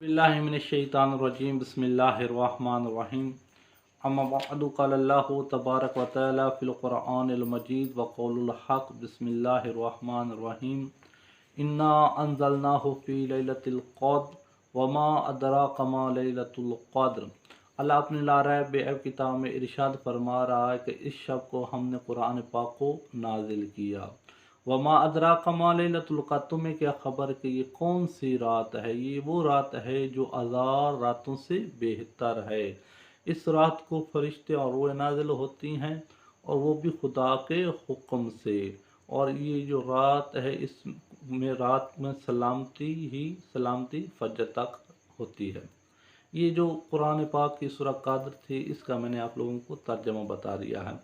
बिस्मिल्लाहिमिनश्शैतानिर्रजीम बिस्मिल्लाहिर्रहमानिर्रहीम अम्मा बअदु क़ाल अल्लाहु तबारक व तआला फ़िल क़ुरआनिल मजीद व क़ौलुल हक़ बिस्मिल्लाहिर्रहमानिर्रहीम इन्ना अंज़लनाहु फ़ी लैलतिल क़द्र व मा अदराका मा लैलतुल क़द्र। अल्लाह अपनी लारैब बेअब किताब में इरशाद फरमा रहा है कि इस शब को हमने कुरान पाक को नाजिल किया। वमा अदराका मा लैलतुल क़द्र, तुम्हें क्या खबर कि ये कौन सी रात है। ये वो रात है जो हज़ार रातों से बेहतर है। इस रात को फरिश्ते और रूह नाजिल होती हैं और वो भी खुदा के हुक्म से। और ये जो रात है इसमें रात में सलामती फजर तक होती है। ये जो कुरान पाक की सूरह क़द्र थी इसका मैंने आप लोगों को तर्जमा बता दिया है।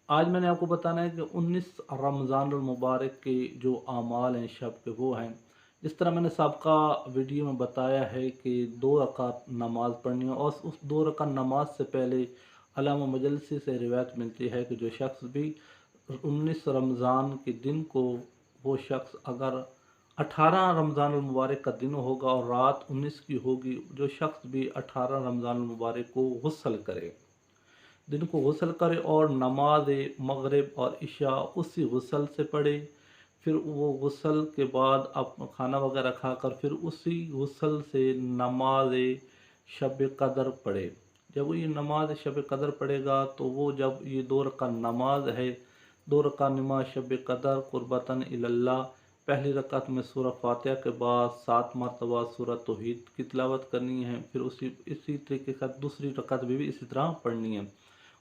आज मैंने आपको बताना है कि 19 रमज़ानुल मुबारक के जो आमाल हैं शब के वो हैं। जिस तरह मैंने सबका वीडियो में बताया है कि 2 रकात नमाज़ पढ़नी है और उस 2 रकात नमाज से पहले अल्लामा मजलसी से रिवायत मिलती है कि जो शख्स भी 19 रमज़ान के दिन को वो शख्स अगर 18 रमज़ानुल मुबारक का दिन होगा और रात 19 की होगी, जो शख्स भी 18 रमज़ानुल मुबारक को गुस्ल करे, दिन को गुस्ल करे और नमाज मगरिब और इशा उसी गुस्ल से पढ़े। फिर वो गुस्ल के बाद आप खाना वगैरह खाकर फिर उसी गुस्ल से नमाज शब कदर पढ़े। जब वो ये नमाज शब कदर पढ़ेगा तो वो जब ये 2 रकात नमाज है, 2 रकात नमाज शब कदर कुर्बतन इल्लल्लाह, पहली रकात में सूरह फातिहा के बाद 7 मरतबा सूरह तौहीद की तिलावत करनी है। फिर इसी तरीके का दूसरी रकात भी इसी तरह पढ़नी है।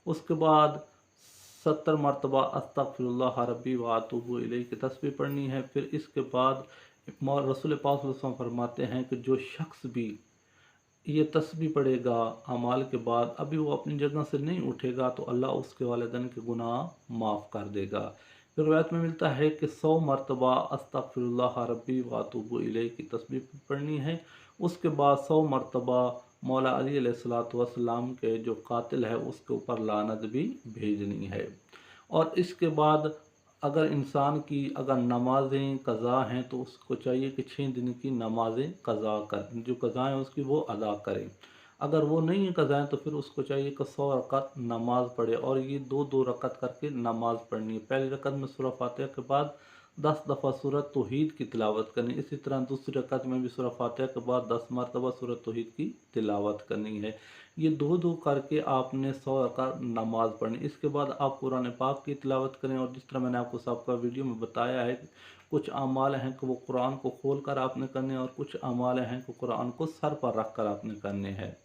उसके बाद 70 मरतबा अस्तग़फिरुल्लाह रब्बी व अतूबु इलैह की तस्बीह पढ़नी है। फिर इसके बाद रसूल पाक सल्लल्लाहु अलैहि वसल्लम फरमाते हैं कि जो शख्स भी ये तस्बीह पढ़ेगा अमाल के बाद, अभी वो अपनी जगह से नहीं उठेगा तो अल्लाह उसके वालिदैन के गुनाह माफ़ कर देगा। फिर रिवायत में मिलता है कि 100 मरतबा अस्तग़फिरुल्लाह रब्बी व अतूबु इलैह की तस्बीह पढ़नी है। उसके बाद 100 मरतबा मौला अली अलैहिस्सलाम के जो कातिल है उसके ऊपर लानत भी भेजनी है। और इसके बाद अगर इंसान की अगर नमाज़ें क़ज़ा हैं तो उसको चाहिए कि 6 दिन की नमाज़ें क़ज़ा कर, जो क़ज़ा हैं उसकी वो अदा करे। अगर वो नहीं क़ज़ा है तो फिर उसको चाहिए कि 100 रकात नमाज़ पढ़े और ये 2-2 रकात करके नमाज़ पढ़नी है। पहली रकात में सूरह फातिहा के बाद 10 दफ़ा सूरह तौहीद की तिलावत करनी। इसी तरह दूसरी रकात में भी सूरह फातिहा के बाद 10 मरतबा सूरह तौहीद की तिलावत करनी है। ये 2-2 करके आपने 100 रकात नमाज पढ़नी। इसके बाद आप कुरान पाक की तिलावत करें और जिस तरह मैंने आपको सबका वीडियो में बताया है, कुछ अमाल हैं कि वो कुरान को खोल कर आपने करने और कुछ अमाल हैं कि कुरान को सर पर रख कर आपने करने हैं।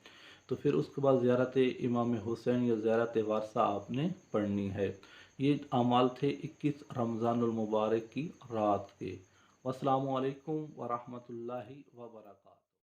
तो फिर उसके बाद ज़ियारत इमाम हुसैन या ज़ियारत वारसा आपने पढ़नी है। ये अमाल थे 21 रमज़ानुल मुबारक की रात के। अस्सलामु अलैकुम व रहमतुल्लाहि व बरकातहू।